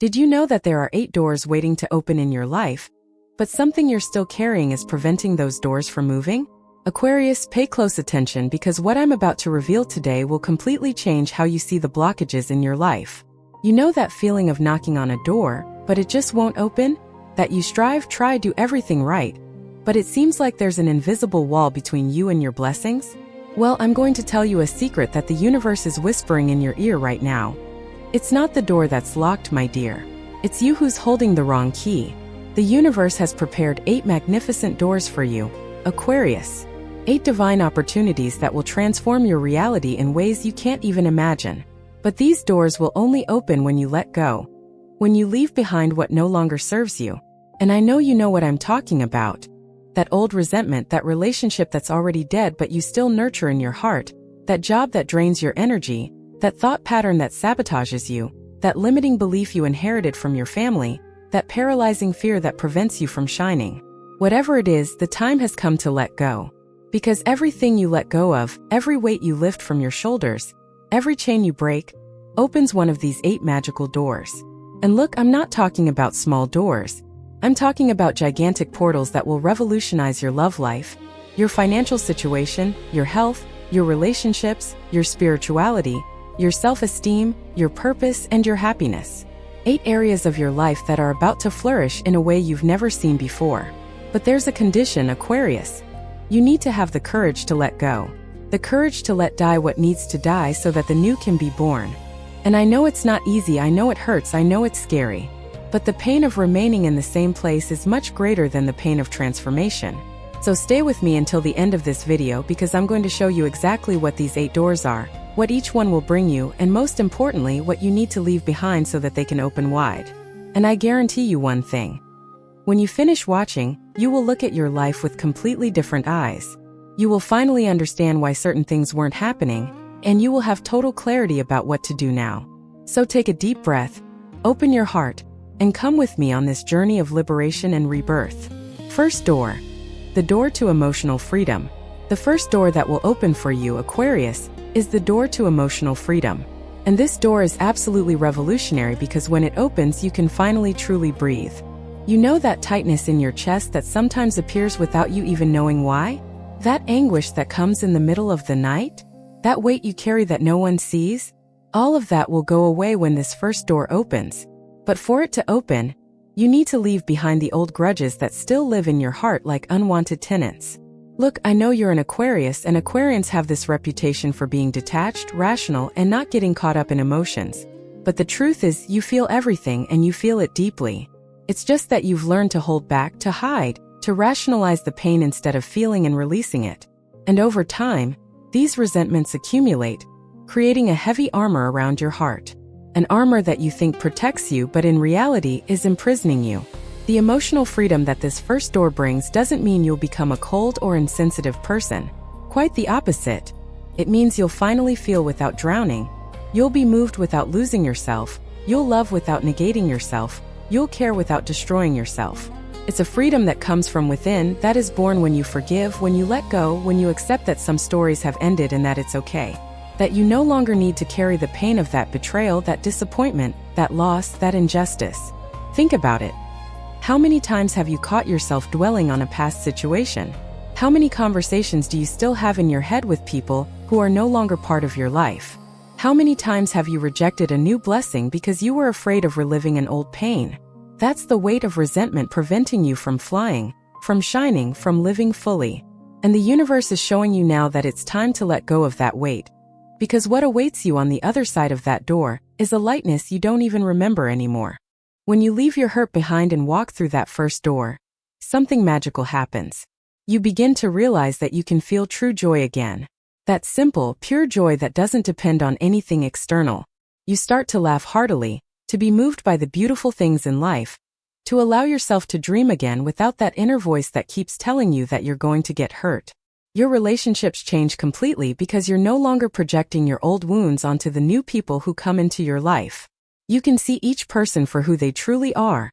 Did you know that there are 8 doors waiting to open in your life, but something you're still carrying is preventing those doors from moving? Aquarius, pay close attention because what I'm about to reveal today will completely change how you see the blockages in your life. You know that feeling of knocking on a door, but it just won't open? That you strive, try, do everything right, but it seems like there's an invisible wall between you and your blessings? Well, I'm going to tell you a secret that the universe is whispering in your ear right now. It's not the door that's locked, my dear. It's you who's holding the wrong key. The universe has prepared 8 magnificent doors for you, Aquarius. 8 divine opportunities that will transform your reality in ways you can't even imagine. But these doors will only open when you let go. When you leave behind what no longer serves you. And I know you know what I'm talking about. That old resentment, that relationship that's already dead but you still nurture in your heart. That job that drains your energy. That thought pattern that sabotages you. That limiting belief you inherited from your family. That paralyzing fear that prevents you from shining. Whatever it is, the time has come to let go. Because everything you let go of, every weight you lift from your shoulders, every chain you break, opens one of these 8 magical doors. And look, I'm not talking about small doors. I'm talking about gigantic portals that will revolutionize your love life, your financial situation, your health, your relationships, your spirituality, your self-esteem, your purpose, and your happiness. 8 areas of your life that are about to flourish in a way you've never seen before. But there's a condition, Aquarius. You need to have the courage to let go. The courage to let die what needs to die so that the new can be born. And I know it's not easy, I know it hurts, I know it's scary. But the pain of remaining in the same place is much greater than the pain of transformation. So stay with me until the end of this video because I'm going to show you exactly what these 8 doors are, what each one will bring you, and most importantly, what you need to leave behind so that they can open wide. And I guarantee you one thing. When you finish watching, you will look at your life with completely different eyes. You will finally understand why certain things weren't happening, and you will have total clarity about what to do now. So take a deep breath, open your heart, and come with me on this journey of liberation and rebirth. First door. The door to emotional freedom. The first door that will open for you, Aquarius, is the door to emotional freedom. And this door is absolutely revolutionary because when it opens, you can finally truly breathe. You know that tightness in your chest that sometimes appears without you even knowing why? That anguish that comes in the middle of the night? That weight you carry that no one sees? All of that will go away when this first door opens. But for it to open, you need to leave behind the old grudges that still live in your heart like unwanted tenants. Look, I know you're an Aquarius, and Aquarians have this reputation for being detached, rational, and not getting caught up in emotions. But the truth is, you feel everything and you feel it deeply. It's just that you've learned to hold back, to hide, to rationalize the pain instead of feeling and releasing it. And over time, these resentments accumulate, creating a heavy armor around your heart. An armor that you think protects you but in reality is imprisoning you. The emotional freedom that this first door brings doesn't mean you'll become a cold or insensitive person. Quite the opposite. It means you'll finally feel without drowning. You'll be moved without losing yourself. You'll love without negating yourself. You'll care without destroying yourself. It's a freedom that comes from within, that is born when you forgive, when you let go, when you accept that some stories have ended and that it's okay. That you no longer need to carry the pain of that betrayal, that disappointment, that loss, that injustice. Think about it. How many times have you caught yourself dwelling on a past situation? How many conversations do you still have in your head with people who are no longer part of your life? How many times have you rejected a new blessing because you were afraid of reliving an old pain? That's the weight of resentment preventing you from flying, from shining, from living fully. And the universe is showing you now that it's time to let go of that weight. Because what awaits you on the other side of that door is a lightness you don't even remember anymore. When you leave your hurt behind and walk through that first door, something magical happens. You begin to realize that you can feel true joy again. That simple, pure joy that doesn't depend on anything external. You start to laugh heartily, to be moved by the beautiful things in life, to allow yourself to dream again without that inner voice that keeps telling you that you're going to get hurt. Your relationships change completely because you're no longer projecting your old wounds onto the new people who come into your life. You can see each person for who they truly are,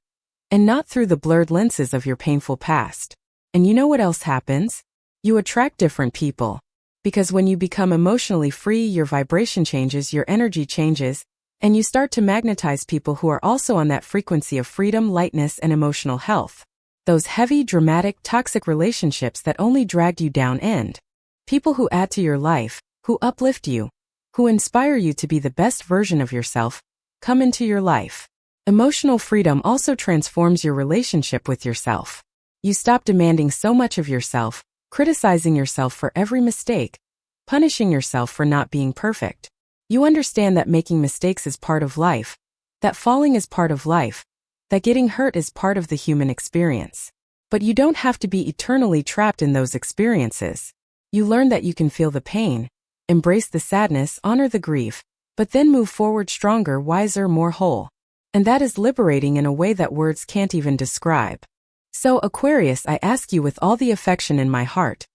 and not through the blurred lenses of your painful past. And you know what else happens? You attract different people. Because when you become emotionally free, your vibration changes, your energy changes, And you start to magnetize people who are also on that frequency of freedom, lightness, and emotional health. Those heavy, dramatic, toxic relationships that only dragged you down end. People who add to your life, who uplift you, who inspire you to be the best version of yourself, come into your life. Emotional freedom also transforms your relationship with yourself. You stop demanding so much of yourself, criticizing yourself for every mistake, punishing yourself for not being perfect. You understand that making mistakes is part of life, that falling is part of life, that getting hurt is part of the human experience. But you don't have to be eternally trapped in those experiences. You learn that you can feel the pain, embrace the sadness, honor the grief, but then move forward stronger, wiser, more whole. And that is liberating in a way that words can't even describe. So, Aquarius, I ask you with all the affection in my heart,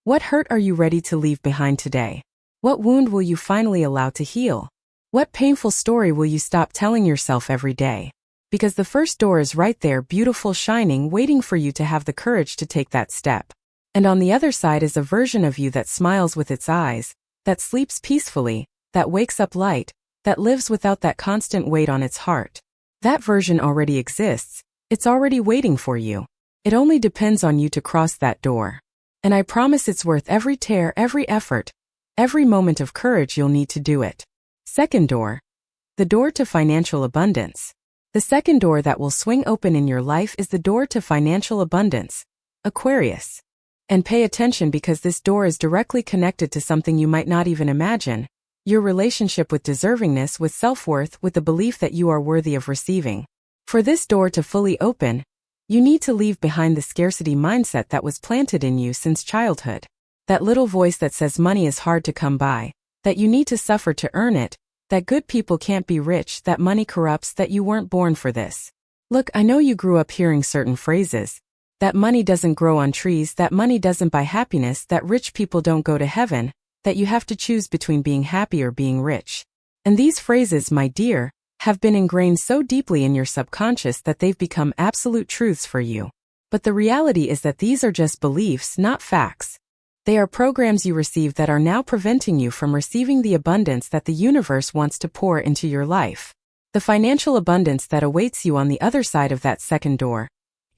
what hurt are you ready to leave behind today? What wound will you finally allow to heal? What painful story will you stop telling yourself every day? Because the first door is right there, beautiful, shining, waiting for you to have the courage to take that step. And on the other side is a version of you that smiles with its eyes, that sleeps peacefully, that wakes up light, that lives without that constant weight on its heart. That version already exists. It's already waiting for you. It only depends on you to cross that door. And I promise it's worth every tear, every effort, every moment of courage you'll need to do it. Second door. The door to financial abundance. The second door that will swing open in your life is the door to financial abundance, Aquarius. And pay attention because this door is directly connected to something you might not even imagine. Your relationship with deservingness, with self-worth, with the belief that you are worthy of receiving. For this door to fully open, you need to leave behind the scarcity mindset that was planted in you since childhood. That little voice that says money is hard to come by, that you need to suffer to earn it, that good people can't be rich, that money corrupts, that you weren't born for this. Look, I know you grew up hearing certain phrases. That money doesn't grow on trees, that money doesn't buy happiness, that rich people don't go to heaven, that you have to choose between being happy or being rich. And these phrases, my dear, have been ingrained so deeply in your subconscious that they've become absolute truths for you. But the reality is that these are just beliefs, not facts. They are programs you received that are now preventing you from receiving the abundance that the universe wants to pour into your life. The financial abundance that awaits you on the other side of that second door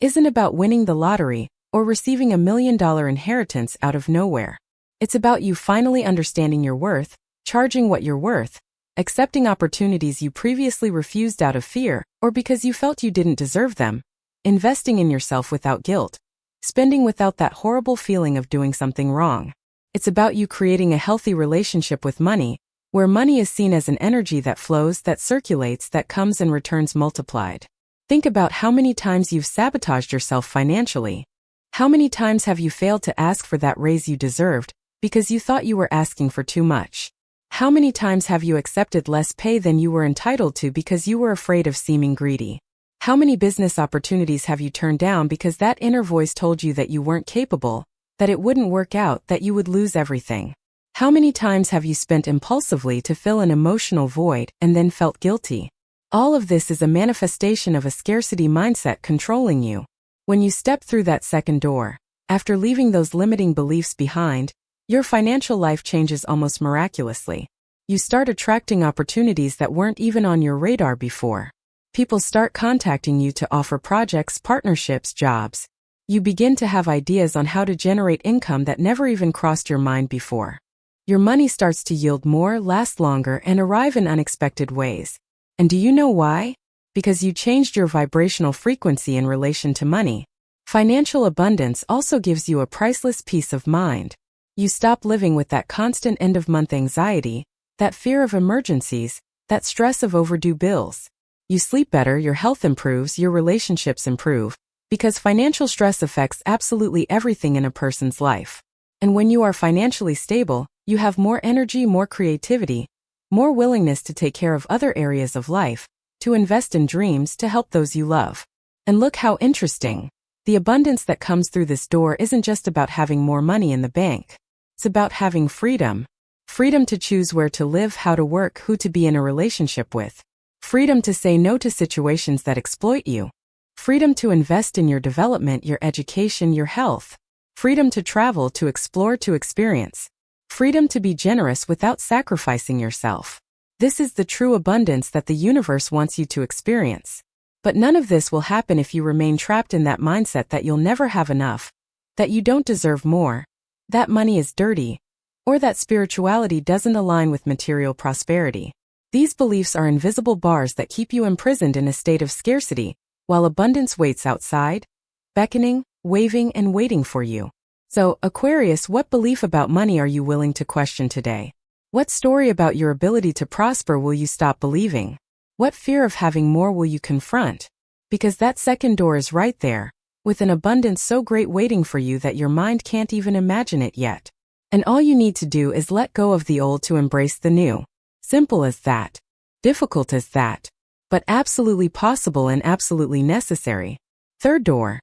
isn't about winning the lottery or receiving $1 million inheritance out of nowhere. It's about you finally understanding your worth, charging what you're worth, accepting opportunities you previously refused out of fear or because you felt you didn't deserve them, investing in yourself without guilt, spending without that horrible feeling of doing something wrong. It's about you creating a healthy relationship with money, where money is seen as an energy that flows, that circulates, that comes and returns multiplied. Think about how many times you've sabotaged yourself financially. How many times have you failed to ask for that raise you deserved because you thought you were asking for too much? How many times have you accepted less pay than you were entitled to because you were afraid of seeming greedy? How many business opportunities have you turned down because that inner voice told you that you weren't capable, that it wouldn't work out, that you would lose everything? How many times have you spent impulsively to fill an emotional void and then felt guilty? All of this is a manifestation of a scarcity mindset controlling you. When you step through that second door, after leaving those limiting beliefs behind, your financial life changes almost miraculously. You start attracting opportunities that weren't even on your radar before. People start contacting you to offer projects, partnerships, jobs. You begin to have ideas on how to generate income that never even crossed your mind before. Your money starts to yield more, last longer, and arrive in unexpected ways. And do you know why? Because you changed your vibrational frequency in relation to money. Financial abundance also gives you a priceless peace of mind. You stop living with that constant end-of-month anxiety, that fear of emergencies, that stress of overdue bills. You sleep better, your health improves, your relationships improve, because financial stress affects absolutely everything in a person's life. And when you are financially stable, you have more energy, more creativity, more willingness to take care of other areas of life, to invest in dreams, to help those you love. And look how interesting. The abundance that comes through this door isn't just about having more money in the bank. It's about having freedom. Freedom to choose where to live, how to work, who to be in a relationship with. Freedom to say no to situations that exploit you. Freedom to invest in your development, your education, your health. Freedom to travel, to explore, to experience. Freedom to be generous without sacrificing yourself. This is the true abundance that the universe wants you to experience. But none of this will happen if you remain trapped in that mindset that you'll never have enough, that you don't deserve more, that money is dirty, or that spirituality doesn't align with material prosperity. These beliefs are invisible bars that keep you imprisoned in a state of scarcity, while abundance waits outside, beckoning, waving, and waiting for you. So, Aquarius, what belief about money are you willing to question today? What story about your ability to prosper will you stop believing? What fear of having more will you confront? Because that second door is right there, with an abundance so great waiting for you that your mind can't even imagine it yet. And all you need to do is let go of the old to embrace the new. Simple as that. Difficult as that. But absolutely possible and absolutely necessary. Third door.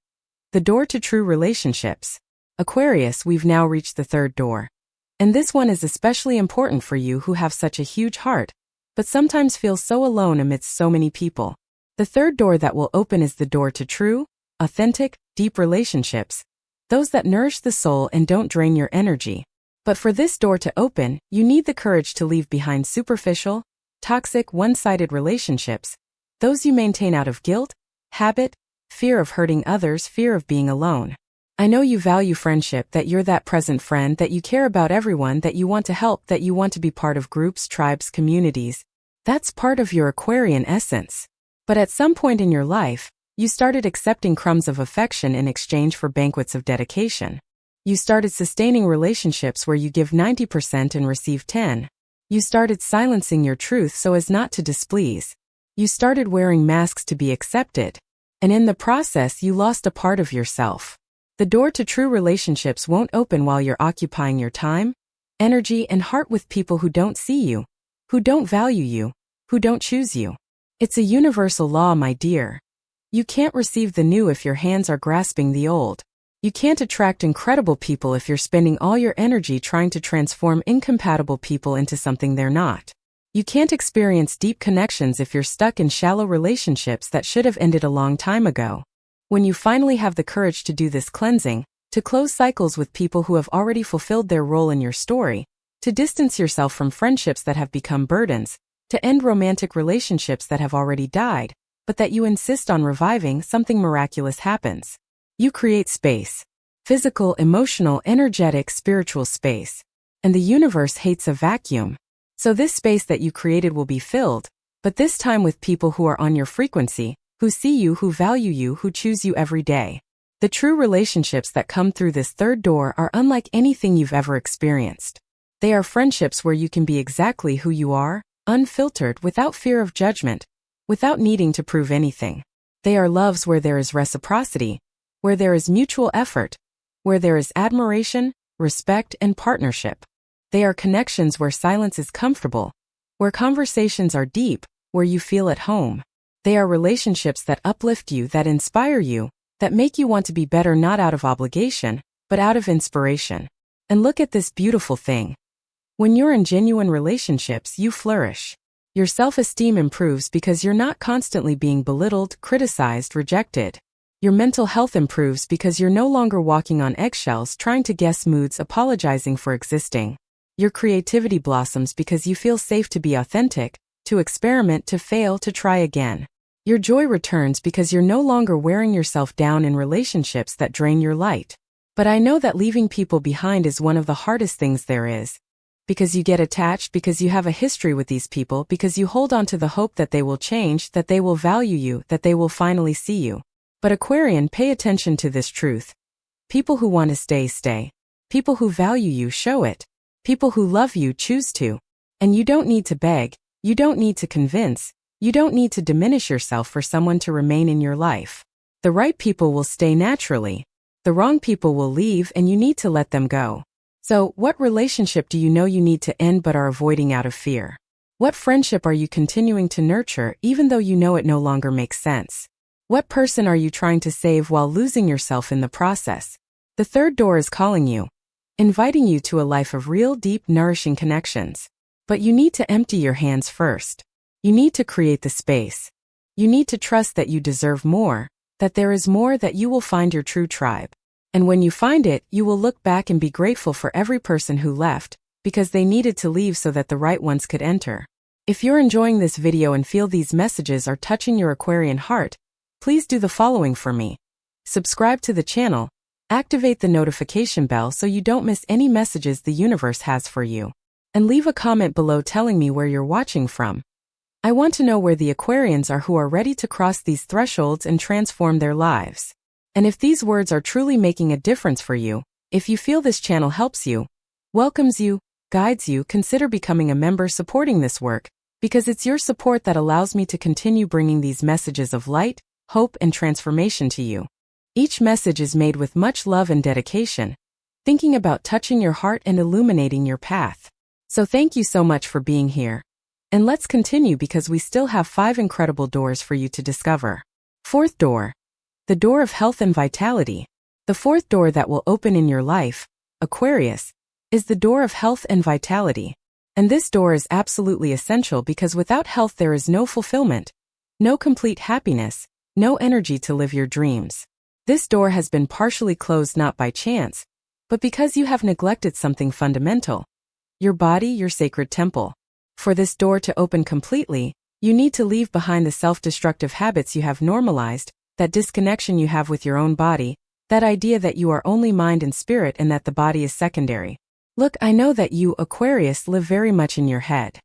The door to true relationships. Aquarius, we've now reached the third door. And this one is especially important for you who have such a huge heart, but sometimes feel so alone amidst so many people. The third door that will open is the door to true, authentic, deep relationships. Those that nourish the soul and don't drain your energy. But for this door to open, you need the courage to leave behind superficial, toxic, one-sided relationships. Those you maintain out of guilt, habit, fear of hurting others, fear of being alone. I know you value friendship, that you're that present friend, that you care about everyone, that you want to help, that you want to be part of groups, tribes, communities. That's part of your Aquarian essence. But at some point in your life, you started accepting crumbs of affection in exchange for banquets of dedication. You started sustaining relationships where you give 90% and receive 10. You started silencing your truth so as not to displease. You started wearing masks to be accepted. And in the process, you lost a part of yourself. The door to true relationships won't open while you're occupying your time, energy, and heart with people who don't see you, who don't value you, who don't choose you. It's a universal law, my dear. You can't receive the new if your hands are grasping the old. You can't attract incredible people if you're spending all your energy trying to transform incompatible people into something they're not. You can't experience deep connections if you're stuck in shallow relationships that should have ended a long time ago. When you finally have the courage to do this cleansing, to close cycles with people who have already fulfilled their role in your story, to distance yourself from friendships that have become burdens, to end romantic relationships that have already died, but that you insist on reviving, something miraculous happens. You create space. Physical, emotional, energetic, spiritual space. And the universe hates a vacuum. So this space that you created will be filled, but this time with people who are on your frequency, who see you, who value you, who choose you every day. The true relationships that come through this third door are unlike anything you've ever experienced. They are friendships where you can be exactly who you are, unfiltered, without fear of judgment, without needing to prove anything. They are loves where there is reciprocity, where there is mutual effort, where there is admiration, respect, and partnership. They are connections where silence is comfortable, where conversations are deep, where you feel at home. They are relationships that uplift you, that inspire you, that make you want to be better, not out of obligation, but out of inspiration. And look at this beautiful thing. When you're in genuine relationships, you flourish. Your self-esteem improves because you're not constantly being belittled, criticized, rejected. Your mental health improves because you're no longer walking on eggshells trying to guess moods, apologizing for existing. Your creativity blossoms because you feel safe to be authentic, to experiment, to fail, to try again. Your joy returns because you're no longer wearing yourself down in relationships that drain your light. But I know that leaving people behind is one of the hardest things there is. Because you get attached, because you have a history with these people, because you hold on to the hope that they will change, that they will value you, that they will finally see you. But Aquarian, pay attention to this truth. People who want to stay, stay. People who value you, show it. People who love you, choose to. And you don't need to beg. You don't need to convince, you don't need to diminish yourself for someone to remain in your life. The right people will stay naturally. The wrong people will leave, and you need to let them go. So, what relationship do you know you need to end but are avoiding out of fear? What friendship are you continuing to nurture even though you know it no longer makes sense? What person are you trying to save while losing yourself in the process? The third door is calling you, inviting you to a life of real, deep, nourishing connections. But you need to empty your hands first. You need to create the space. You need to trust that you deserve more, that there is more, that you will find your true tribe. And when you find it, you will look back and be grateful for every person who left, because they needed to leave so that the right ones could enter. If you're enjoying this video and feel these messages are touching your Aquarian heart, please do the following for me. Subscribe to the channel, activate the notification bell so you don't miss any messages the universe has for you, and leave a comment below telling me where you're watching from. I want to know where the Aquarians are who are ready to cross these thresholds and transform their lives. And if these words are truly making a difference for you, if you feel this channel helps you, welcomes you, guides you, consider becoming a member supporting this work, because it's your support that allows me to continue bringing these messages of light, hope, and transformation to you. Each message is made with much love and dedication, thinking about touching your heart and illuminating your path. So thank you so much for being here. And let's continue because we still have 5 incredible doors for you to discover. 4th door. The door of health and vitality. The 4th door that will open in your life, Aquarius, is the door of health and vitality. And this door is absolutely essential because without health there is no fulfillment, no complete happiness, no energy to live your dreams. This door has been partially closed not by chance, but because you have neglected something fundamental. Your body, your sacred temple. For this door to open completely, you need to leave behind the self-destructive habits you have normalized, that disconnection you have with your own body, that idea that you are only mind and spirit and that the body is secondary. Look, I know that you, Aquarius, live very much in your head.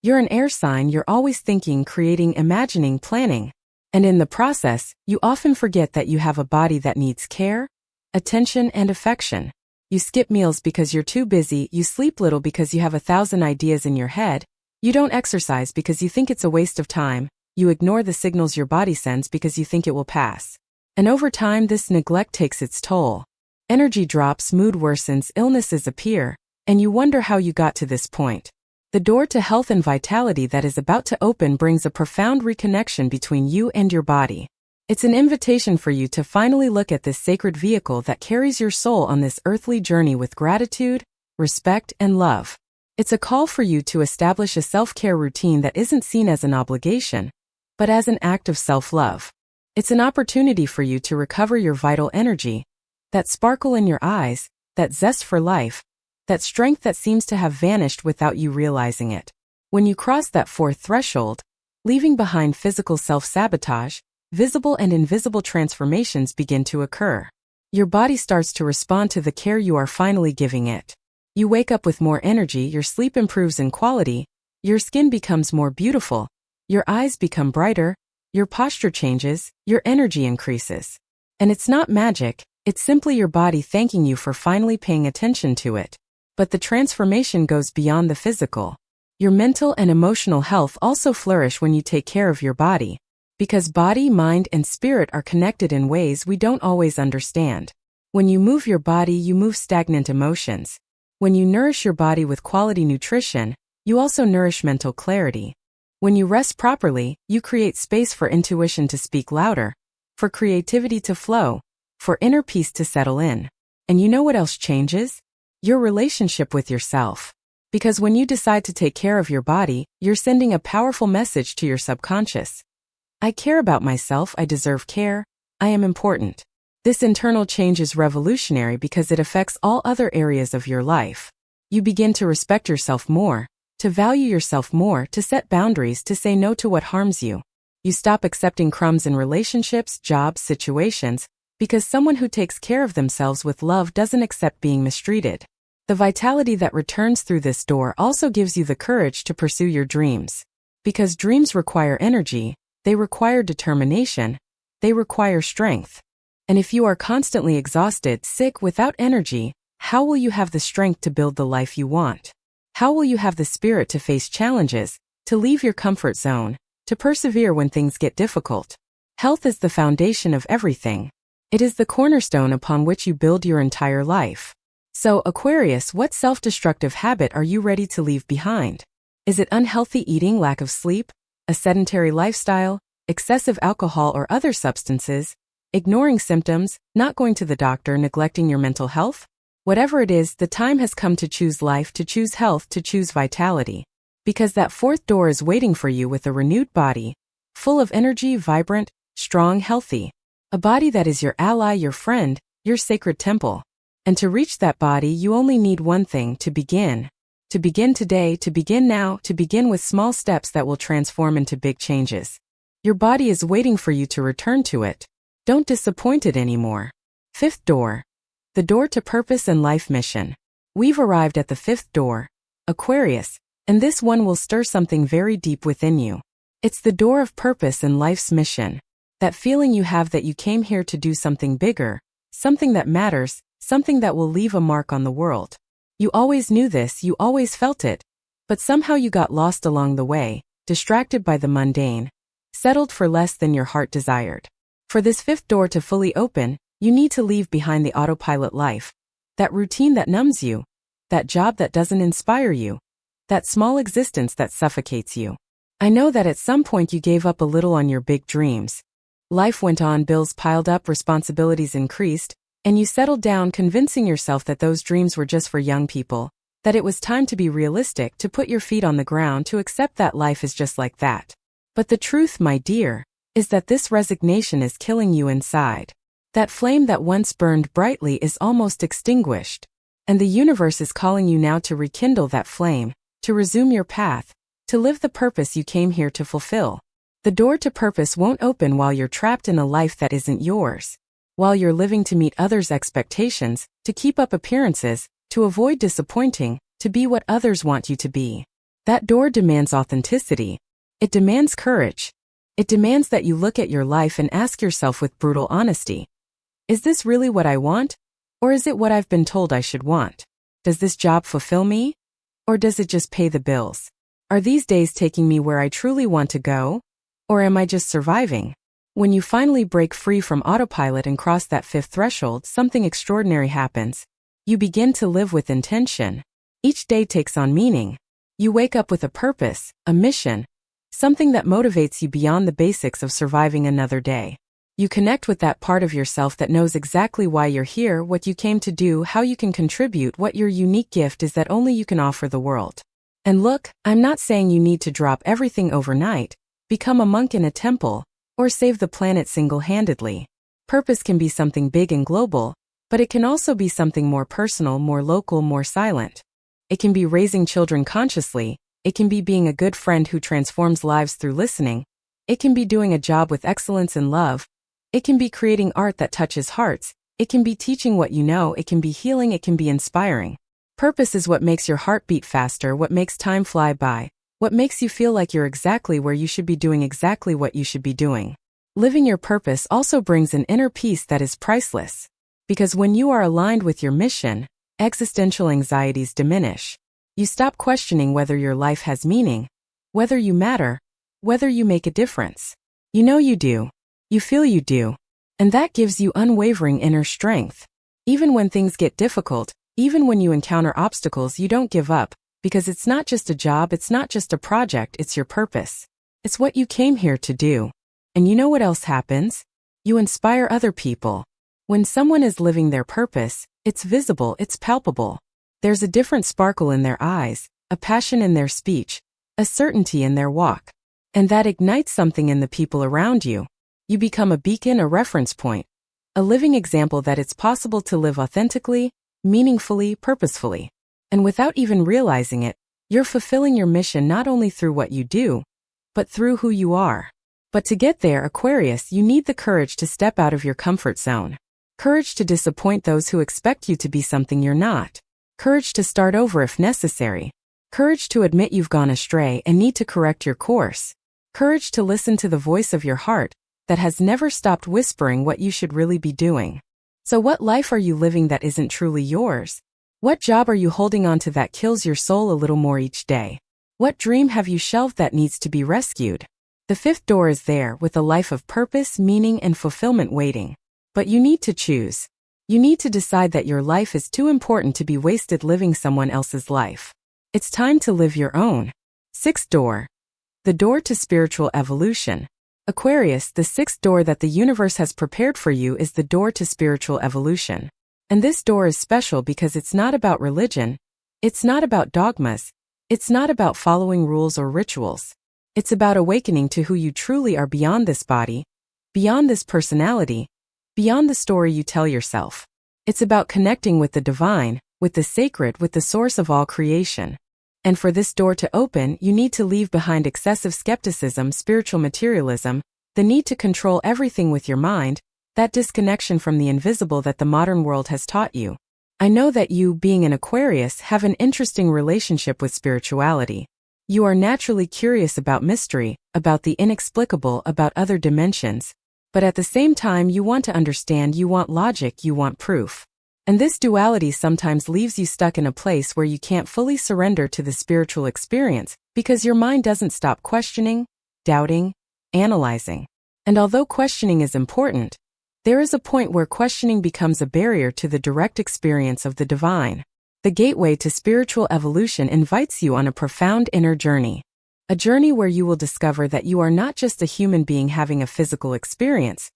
You're an air sign, you're always thinking, creating, imagining, planning. And in the process, you often forget that you have a body that needs care, attention, and affection. You skip meals because you're too busy, you sleep little because you have 1,000 ideas in your head, you don't exercise because you think it's a waste of time, you ignore the signals your body sends because you think it will pass. And over time, this neglect takes its toll. Energy drops, mood worsens, illnesses appear, and you wonder how you got to this point. The door to health and vitality that is about to open brings a profound reconnection between you and your body. It's an invitation for you to finally look at this sacred vehicle that carries your soul on this earthly journey with gratitude, respect, and love. It's a call for you to establish a self-care routine that isn't seen as an obligation, but as an act of self-love. It's an opportunity for you to recover your vital energy, that sparkle in your eyes, that zest for life, that strength that seems to have vanished without you realizing it. When you cross that 4th threshold, leaving behind physical self-sabotage, visible and invisible transformations begin to occur. Your body starts to respond to the care you are finally giving it. You wake up with more energy, your sleep improves in quality, your skin becomes more beautiful, your eyes become brighter, your posture changes, your energy increases. And it's not magic, it's simply your body thanking you for finally paying attention to it. But the transformation goes beyond the physical. Your mental and emotional health also flourish when you take care of your body. Because body, mind, and spirit are connected in ways we don't always understand. When you move your body, you move stagnant emotions. When you nourish your body with quality nutrition, you also nourish mental clarity. When you rest properly, you create space for intuition to speak louder, for creativity to flow, for inner peace to settle in. And you know what else changes? Your relationship with yourself. Because when you decide to take care of your body, you're sending a powerful message to your subconscious. I care about myself, I deserve care, I am important. This internal change is revolutionary because it affects all other areas of your life. You begin to respect yourself more, to value yourself more, to set boundaries, to say no to what harms you. You stop accepting crumbs in relationships, jobs, situations, because someone who takes care of themselves with love doesn't accept being mistreated. The vitality that returns through this door also gives you the courage to pursue your dreams. Because dreams require energy, they require determination, they require strength. And if you are constantly exhausted, sick, without energy, how will you have the strength to build the life you want? How will you have the spirit to face challenges, to leave your comfort zone, to persevere when things get difficult? Health is the foundation of everything. It is the cornerstone upon which you build your entire life. So, Aquarius, what self-destructive habit are you ready to leave behind? Is it unhealthy eating, lack of sleep, a sedentary lifestyle, excessive alcohol or other substances, ignoring symptoms, not going to the doctor, neglecting your mental health? Whatever it is, the time has come to choose life, to choose health, to choose vitality. Because that 4th door is waiting for you with a renewed body, full of energy, vibrant, strong, healthy. A body that is your ally, your friend, your sacred temple. And to reach that body, you only need one thing: to begin. To begin today, to begin now, to begin with small steps that will transform into big changes. Your body is waiting for you to return to it. Don't disappoint it anymore. Fifth door. The door to purpose and life mission. We've arrived at the fifth door, Aquarius, and this one will stir something very deep within you. It's the door of purpose and life's mission. That feeling you have that you came here to do something bigger, something that matters, something that will leave a mark on the world. You always knew this, you always felt it, but somehow you got lost along the way, distracted by the mundane, settled for less than your heart desired. For this fifth door to fully open, you need to leave behind the autopilot life, that routine that numbs you, that job that doesn't inspire you, that small existence that suffocates you. I know that at some point you gave up a little on your big dreams. Life went on, bills piled up, responsibilities increased, and you settled down convincing yourself that those dreams were just for young people, that it was time to be realistic, to put your feet on the ground, to accept that life is just like that. But the truth, my dear, is that this resignation is killing you inside. That flame that once burned brightly is almost extinguished, and the universe is calling you now to rekindle that flame, to resume your path, to live the purpose you came here to fulfill. The door to purpose won't open while you're trapped in a life that isn't yours, while you're living to meet others' expectations, to keep up appearances, to avoid disappointing, to be what others want you to be. That door demands authenticity. It demands courage. It demands that you look at your life and ask yourself with brutal honesty, is this really what I want? Or is it what I've been told I should want? Does this job fulfill me? Or does it just pay the bills? Are these days taking me where I truly want to go? Or am I just surviving? When you finally break free from autopilot and cross that fifth threshold, something extraordinary happens. You begin to live with intention. Each day takes on meaning. You wake up with a purpose, a mission, something that motivates you beyond the basics of surviving another day. You connect with that part of yourself that knows exactly why you're here, what you came to do, how you can contribute, what your unique gift is that only you can offer the world. And look, I'm not saying you need to drop everything overnight, become a monk in a temple, or save the planet single-handedly. Purpose can be something big and global, but it can also be something more personal, more local, more silent. It can be raising children consciously. It can be being a good friend who transforms lives through listening. It can be doing a job with excellence and love. It can be creating art that touches hearts. It can be teaching what you know. It can be healing. It can be inspiring. Purpose is what makes your heart beat faster, what makes time fly by, what makes you feel like you're exactly where you should be doing exactly what you should be doing. Living your purpose also brings an inner peace that is priceless. Because when you are aligned with your mission, existential anxieties diminish. You stop questioning whether your life has meaning, whether you matter, whether you make a difference. You know you do. You feel you do. And that gives you unwavering inner strength. Even when things get difficult, even when you encounter obstacles, you don't give up, because it's not just a job, it's not just a project, it's your purpose. It's what you came here to do. And you know what else happens? You inspire other people. When someone is living their purpose, it's visible, it's palpable. There's a different sparkle in their eyes, a passion in their speech, a certainty in their walk. And that ignites something in the people around you. You become a beacon, a reference point, a living example that it's possible to live authentically, meaningfully, purposefully. And without even realizing it, you're fulfilling your mission not only through what you do, but through who you are. But to get there, Aquarius, you need the courage to step out of your comfort zone. Courage to disappoint those who expect you to be something you're not. Courage to start over if necessary. Courage to admit you've gone astray and need to correct your course. Courage to listen to the voice of your heart that has never stopped whispering what you should really be doing. So what life are you living that isn't truly yours? What job are you holding on to that kills your soul a little more each day? What dream have you shelved that needs to be rescued? The fifth door is there with a life of purpose, meaning, and fulfillment waiting. But you need to choose. You need to decide that your life is too important to be wasted living someone else's life. It's time to live your own. Sixth door. The door to spiritual evolution. Aquarius, the sixth door that the universe has prepared for you is the door to spiritual evolution. And this door is special because it's not about religion. It's not about dogmas. It's not about following rules or rituals. It's about awakening to who you truly are beyond this body, beyond this personality, beyond the story you tell yourself. It's about connecting with the divine, with the sacred, with the source of all creation. And for this door to open, you need to leave behind excessive skepticism, spiritual materialism, the need to control everything with your mind, that disconnection from the invisible that the modern world has taught you. I know that you, being an Aquarius, have an interesting relationship with spirituality. You are naturally curious about mystery, about the inexplicable, about other dimensions. But at the same time, you want to understand, you want logic, you want proof. And this duality sometimes leaves you stuck in a place where you can't fully surrender to the spiritual experience because your mind doesn't stop questioning, doubting, analyzing. And although questioning is important, there is a point where questioning becomes a barrier to the direct experience of the divine. The gateway to spiritual evolution invites you on a profound inner journey. A journey where you will discover that you are not just a human being having a physical experience,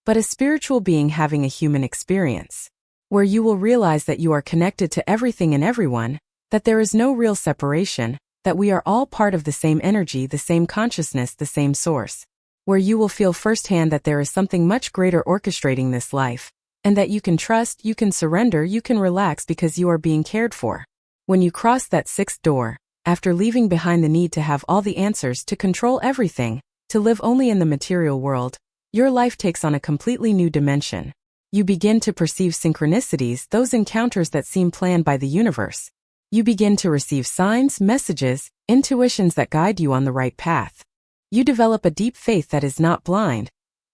but a spiritual being having a human experience. Where you will realize that you are connected to everything and everyone, that there is no real separation, that we are all part of the same energy, the same consciousness, the same source. Where you will feel firsthand that there is something much greater orchestrating this life, and that you can trust, you can surrender, you can relax because you are being cared for. When you cross that sixth door, after leaving behind the need to have all the answers, to control everything, to live only in the material world, your life takes on a completely new dimension. You begin to perceive synchronicities, those encounters that seem planned by the universe. You begin to receive signs, messages, intuitions that guide you on the right path. You develop a deep faith that is not blind,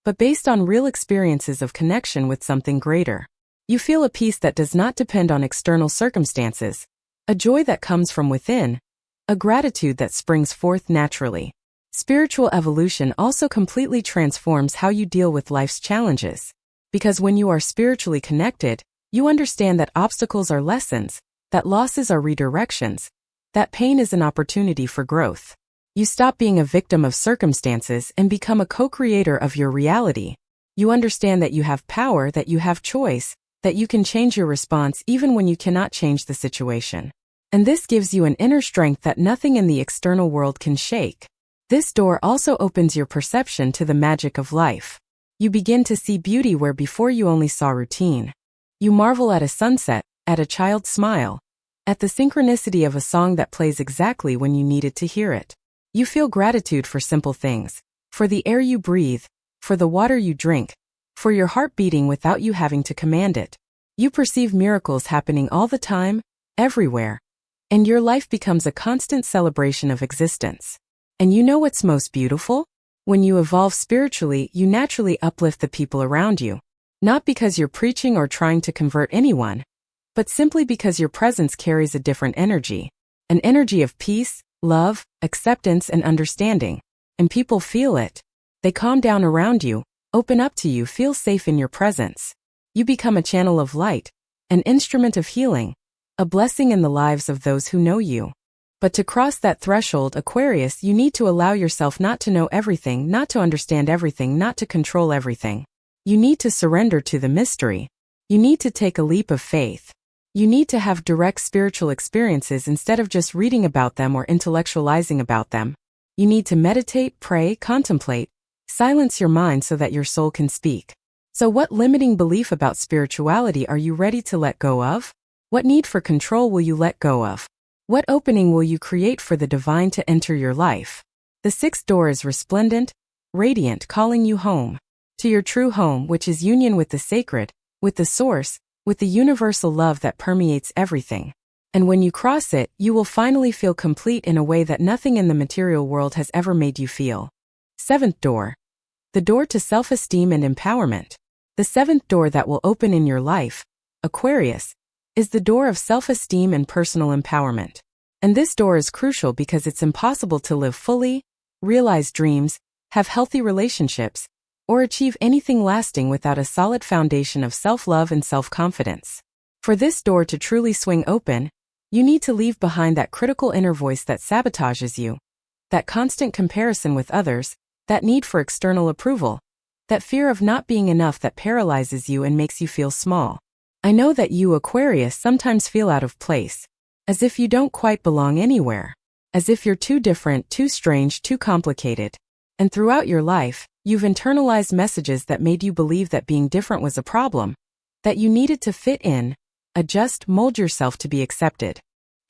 but based on real experiences of connection with something greater. You feel a peace that does not depend on external circumstances, a joy that comes from within, a gratitude that springs forth naturally. Spiritual evolution also completely transforms how you deal with life's challenges. Because when you are spiritually connected, you understand that obstacles are lessons, that losses are redirections, that pain is an opportunity for growth. You stop being a victim of circumstances and become a co-creator of your reality. You understand that you have power, that you have choice, that you can change your response even when you cannot change the situation. And this gives you an inner strength that nothing in the external world can shake. This door also opens your perception to the magic of life. You begin to see beauty where before you only saw routine. You marvel at a sunset, at a child's smile, at the synchronicity of a song that plays exactly when you needed to hear it. You feel gratitude for simple things, for the air you breathe, for the water you drink, for your heart beating without you having to command it. You perceive miracles happening all the time, everywhere, and your life becomes a constant celebration of existence. And you know what's most beautiful? When you evolve spiritually, you naturally uplift the people around you. Not because you're preaching or trying to convert anyone, but simply because your presence carries a different energy. An energy of peace, love, acceptance, and understanding. And people feel it. They calm down around you, open up to you, feel safe in your presence. You become a channel of light, an instrument of healing, a blessing in the lives of those who know you. But to cross that threshold, Aquarius, you need to allow yourself not to know everything, not to understand everything, not to control everything. You need to surrender to the mystery. You need to take a leap of faith. You need to have direct spiritual experiences instead of just reading about them or intellectualizing about them. You need to meditate, pray, contemplate, silence your mind so that your soul can speak. So what limiting belief about spirituality are you ready to let go of? What need for control will you let go of? What opening will you create for the divine to enter your life? The sixth door is resplendent, radiant, calling you home. To your true home, which is union with the sacred, with the source, with the universal love that permeates everything. And when you cross it, you will finally feel complete in a way that nothing in the material world has ever made you feel. Seventh door. The door to self-esteem and empowerment. The seventh door that will open in your life, Aquarius, is the door of self-esteem and personal empowerment. And this door is crucial because it's impossible to live fully, realize dreams, have healthy relationships, or achieve anything lasting without a solid foundation of self-love and self-confidence. For this door to truly swing open, you need to leave behind that critical inner voice that sabotages you, that constant comparison with others, that need for external approval, that fear of not being enough that paralyzes you and makes you feel small. I know that you, Aquarius, sometimes feel out of place, as if you don't quite belong anywhere, as if you're too different, too strange, too complicated. And throughout your life, you've internalized messages that made you believe that being different was a problem, that you needed to fit in, adjust, mold yourself to be accepted.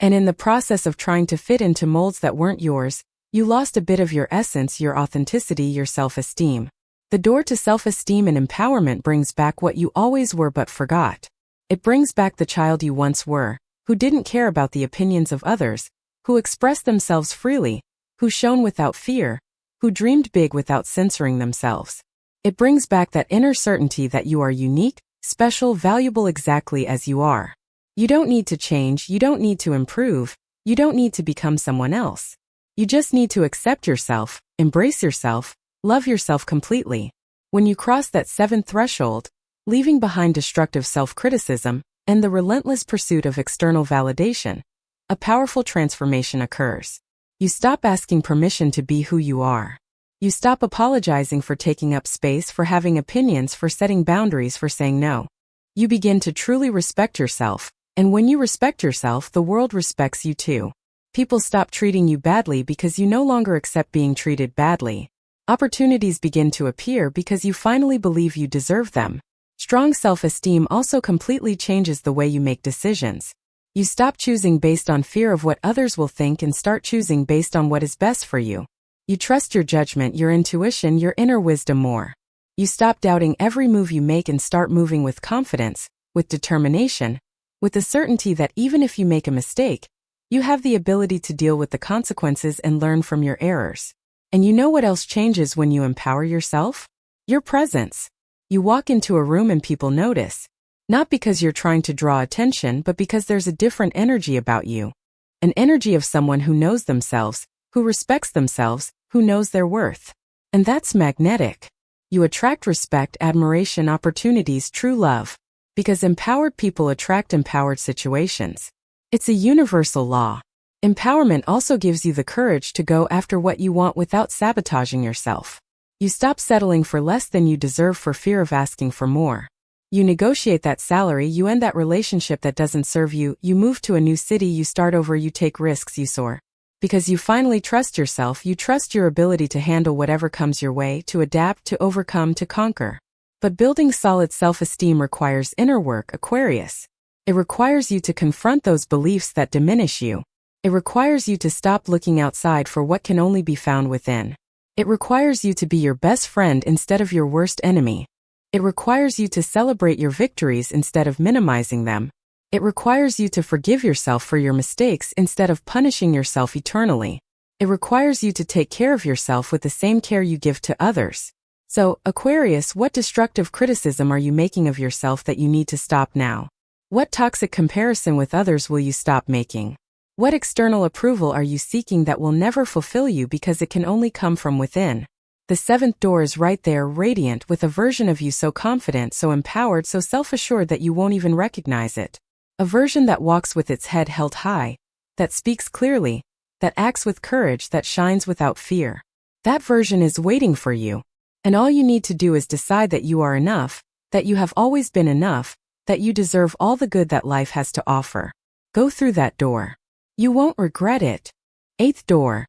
And in the process of trying to fit into molds that weren't yours, you lost a bit of your essence, your authenticity, your self-esteem. The door to self-esteem and empowerment brings back what you always were but forgot. It brings back the child you once were, who didn't care about the opinions of others, who expressed themselves freely, who shone without fear, who dreamed big without censoring themselves. It brings back that inner certainty that you are unique, special, valuable exactly as you are. You don't need to change, you don't need to improve, you don't need to become someone else. You just need to accept yourself, embrace yourself, love yourself completely. When you cross that seventh threshold, leaving behind destructive self-criticism and the relentless pursuit of external validation, a powerful transformation occurs. You stop asking permission to be who you are. You stop apologizing for taking up space, for having opinions, for setting boundaries, for saying no. You begin to truly respect yourself, and when you respect yourself, the world respects you too. People stop treating you badly because you no longer accept being treated badly. Opportunities begin to appear because you finally believe you deserve them. Strong self-esteem also completely changes the way you make decisions. You stop choosing based on fear of what others will think and start choosing based on what is best for you. You trust your judgment, your intuition, your inner wisdom more. You stop doubting every move you make and start moving with confidence, with determination, with the certainty that even if you make a mistake, you have the ability to deal with the consequences and learn from your errors. And you know what else changes when you empower yourself? Your presence. You walk into a room and people notice, not because you're trying to draw attention, but because there's a different energy about you. An energy of someone who knows themselves, who respects themselves, who knows their worth. And that's magnetic. You attract respect, admiration, opportunities, true love. Because empowered people attract empowered situations. It's a universal law. Empowerment also gives you the courage to go after what you want without sabotaging yourself. You stop settling for less than you deserve for fear of asking for more. You negotiate that salary, you end that relationship that doesn't serve you, you move to a new city, you start over, you take risks, you soar. Because you finally trust yourself, you trust your ability to handle whatever comes your way, to adapt, to overcome, to conquer. But building solid self-esteem requires inner work, Aquarius. It requires you to confront those beliefs that diminish you. It requires you to stop looking outside for what can only be found within. It requires you to be your best friend instead of your worst enemy. It requires you to celebrate your victories instead of minimizing them. It requires you to forgive yourself for your mistakes instead of punishing yourself eternally. It requires you to take care of yourself with the same care you give to others. So, Aquarius, what destructive criticism are you making of yourself that you need to stop now? What toxic comparison with others will you stop making? What external approval are you seeking that will never fulfill you because it can only come from within? The seventh door is right there, radiant, with a version of you so confident, so empowered, so self-assured that you won't even recognize it. A version that walks with its head held high, that speaks clearly, that acts with courage, that shines without fear. That version is waiting for you. And all you need to do is decide that you are enough, that you have always been enough, that you deserve all the good that life has to offer. Go through that door. You won't regret it. Eighth door.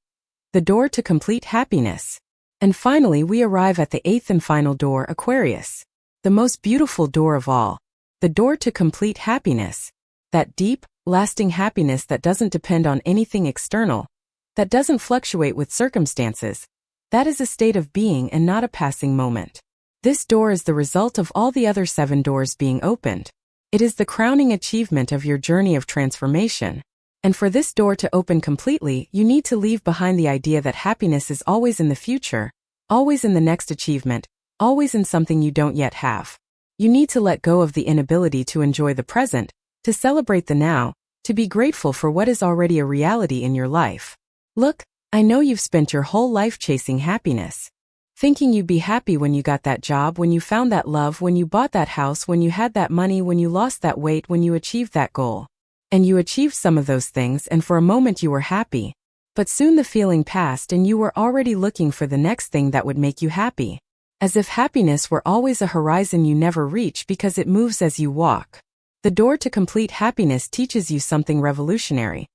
The door to complete happiness. And finally we arrive at the eighth and final door, Aquarius. The most beautiful door of all. The door to complete happiness. That deep, lasting happiness that doesn't depend on anything external, that doesn't fluctuate with circumstances. That is a state of being and not a passing moment. This door is the result of all the other 7 doors being opened. It is the crowning achievement of your journey of transformation. And for this door to open completely, you need to leave behind the idea that happiness is always in the future, always in the next achievement, always in something you don't yet have. You need to let go of the inability to enjoy the present, to celebrate the now, to be grateful for what is already a reality in your life. Look, I know you've spent your whole life chasing happiness. Thinking you'd be happy when you got that job, when you found that love, when you bought that house, when you had that money, when you lost that weight, when you achieved that goal. And you achieved some of those things, and for a moment you were happy. But soon the feeling passed and you were already looking for the next thing that would make you happy. As if happiness were always a horizon you never reach because it moves as you walk. The door to complete happiness teaches you something revolutionary.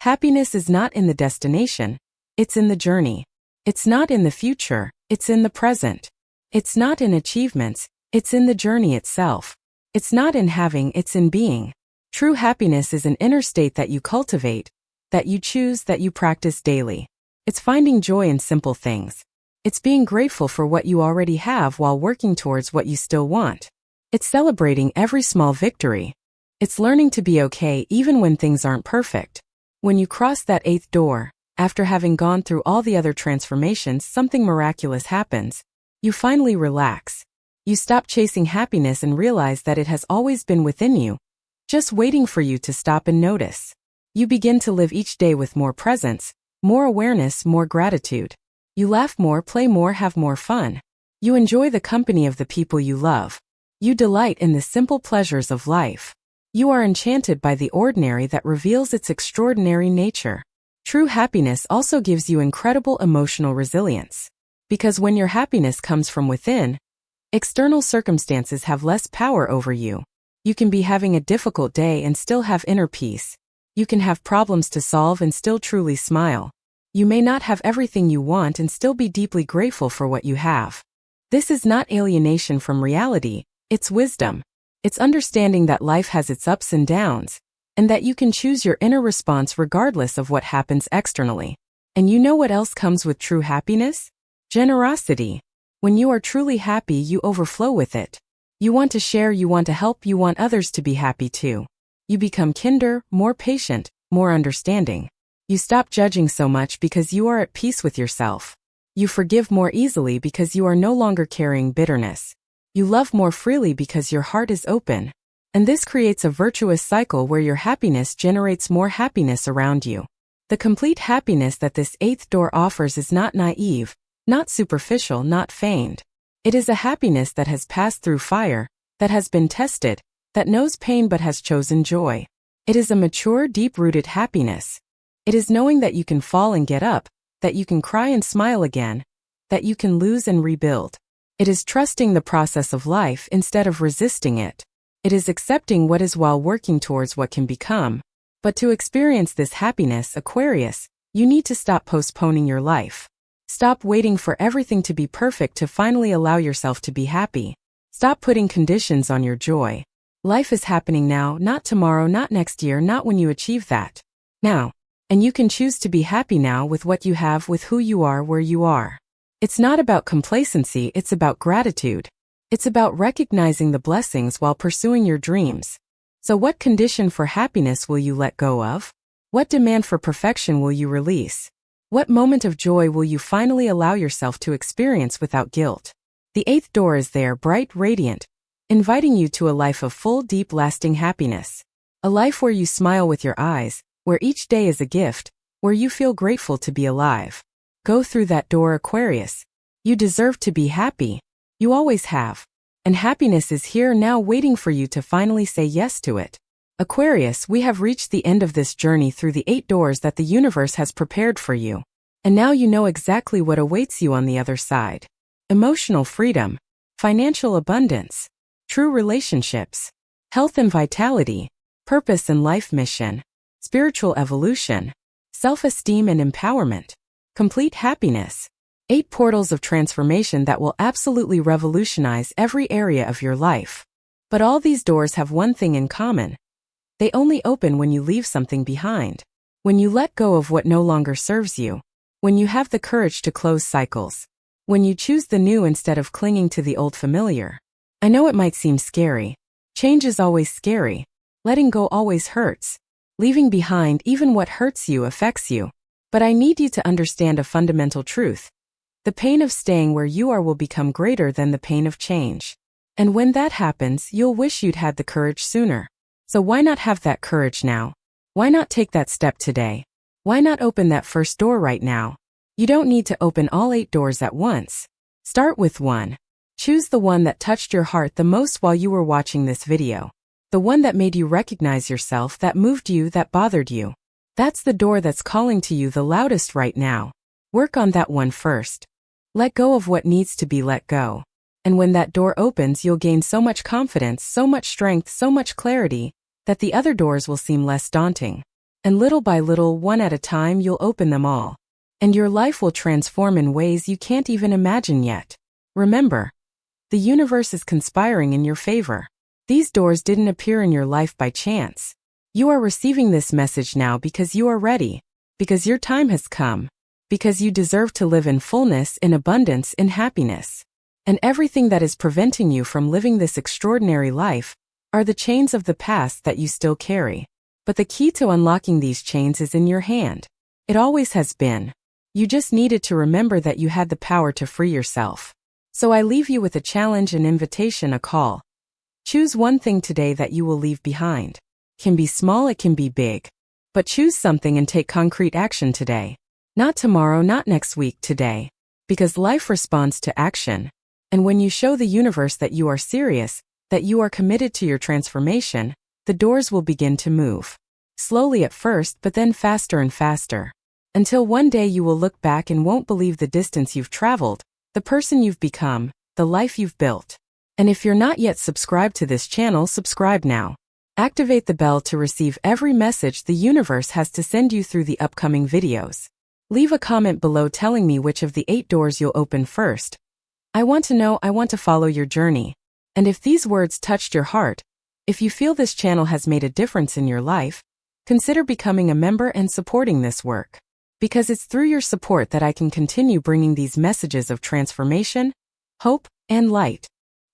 Happiness is not in the destination, it's in the journey. It's not in the future, it's in the present. It's not in achievements, it's in the journey itself. It's not in having, it's in being. True happiness is an inner state that you cultivate, that you choose, that you practice daily. It's finding joy in simple things. It's being grateful for what you already have while working towards what you still want. It's celebrating every small victory. It's learning to be okay even when things aren't perfect. When you cross that eighth door, after having gone through all the other transformations, something miraculous happens. You finally relax. You stop chasing happiness and realize that it has always been within you, just waiting for you to stop and notice. You begin to live each day with more presence, more awareness, more gratitude. You laugh more, play more, have more fun. You enjoy the company of the people you love. You delight in the simple pleasures of life. You are enchanted by the ordinary that reveals its extraordinary nature. True happiness also gives you incredible emotional resilience. Because when your happiness comes from within, external circumstances have less power over you. You can be having a difficult day and still have inner peace. You can have problems to solve and still truly smile. You may not have everything you want and still be deeply grateful for what you have. This is not alienation from reality, it's wisdom. It's understanding that life has its ups and downs, and that you can choose your inner response regardless of what happens externally. And you know what else comes with true happiness? Generosity. When you are truly happy, you overflow with it. You want to share, you want to help, you want others to be happy too. You become kinder, more patient, more understanding. You stop judging so much because you are at peace with yourself. You forgive more easily because you are no longer carrying bitterness. You love more freely because your heart is open. And this creates a virtuous cycle where your happiness generates more happiness around you. The complete happiness that this eighth door offers is not naive, not superficial, not feigned. It is a happiness that has passed through fire, that has been tested, that knows pain but has chosen joy. It is a mature, deep-rooted happiness. It is knowing that you can fall and get up, that you can cry and smile again, that you can lose and rebuild. It is trusting the process of life instead of resisting it. It is accepting what is while working towards what can become. But to experience this happiness, Aquarius, you need to stop postponing your life. Stop waiting for everything to be perfect to finally allow yourself to be happy. Stop putting conditions on your joy. Life is happening now, not tomorrow, not next year, not when you achieve that. Now. And you can choose to be happy now with what you have, with who you are, where you are. It's not about complacency, it's about gratitude. It's about recognizing the blessings while pursuing your dreams. So what condition for happiness will you let go of? What demand for perfection will you release? What moment of joy will you finally allow yourself to experience without guilt? The eighth door is there, bright, radiant, inviting you to a life of full, deep, lasting happiness. A life where you smile with your eyes, where each day is a gift, where you feel grateful to be alive. Go through that door, Aquarius. You deserve to be happy. You always have. And happiness is here now, waiting for you to finally say yes to it. Aquarius, we have reached the end of this journey through the 8 doors that the universe has prepared for you. And now you know exactly what awaits you on the other side. Emotional freedom, financial abundance, true relationships, health and vitality, purpose and life mission, spiritual evolution, self-esteem and empowerment, complete happiness. 8 portals of transformation that will absolutely revolutionize every area of your life. But all these doors have one thing in common. They only open when you leave something behind. When you let go of what no longer serves you. When you have the courage to close cycles. When you choose the new instead of clinging to the old familiar. I know it might seem scary. Change is always scary. Letting go always hurts. Leaving behind even what hurts you affects you. But I need you to understand a fundamental truth. The pain of staying where you are will become greater than the pain of change. And when that happens, you'll wish you'd had the courage sooner. So why not have that courage now? Why not take that step today? Why not open that first door right now? You don't need to open all 8 doors at once. Start with one. Choose the one that touched your heart the most while you were watching this video. The one that made you recognize yourself, that moved you, that bothered you. That's the door that's calling to you the loudest right now. Work on that one first. Let go of what needs to be let go. And when that door opens, you'll gain so much confidence, so much strength, so much clarity, that the other doors will seem less daunting. And little by little, one at a time, you'll open them all. And your life will transform in ways you can't even imagine yet. Remember, the universe is conspiring in your favor. These doors didn't appear in your life by chance. You are receiving this message now because you are ready, because your time has come, because you deserve to live in fullness, in abundance, in happiness. And everything that is preventing you from living this extraordinary life are the chains of the past that you still carry. But the key to unlocking these chains is in your hand. It always has been. You just needed to remember that you had the power to free yourself. So I leave you with a challenge, an invitation, a call. Choose one thing today that you will leave behind. It can be small, it can be big. But choose something and take concrete action today. Not tomorrow, not next week, today. Because life responds to action. And when you show the universe that you are serious, that you are committed to your transformation, the doors will begin to move. Slowly at first, but then faster and faster. Until one day you will look back and won't believe the distance you've traveled, the person you've become, the life you've built. And if you're not yet subscribed to this channel, subscribe now. Activate the bell to receive every message the universe has to send you through the upcoming videos. Leave a comment below telling me which of the 8 doors you'll open first. I want to know, I want to follow your journey. And if these words touched your heart, if you feel this channel has made a difference in your life, consider becoming a member and supporting this work. Because it's through your support that I can continue bringing these messages of transformation, hope, and light.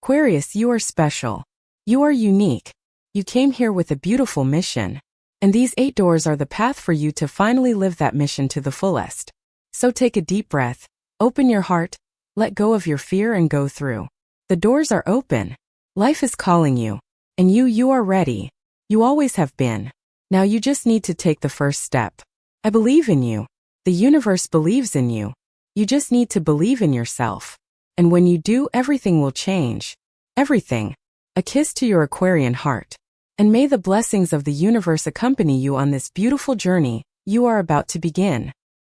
Aquarius, you are special. You are unique. You came here with a beautiful mission. And these 8 doors are the path for you to finally live that mission to the fullest. So take a deep breath, open your heart, let go of your fear and go through. The doors are open. Life is calling you. And you are ready. You always have been. Now you just need to take the first step. I believe in you. The universe believes in you. You just need to believe in yourself. And when you do, everything will change. Everything. A kiss to your Aquarian heart. And may the blessings of the universe accompany you on this beautiful journey you are about to begin.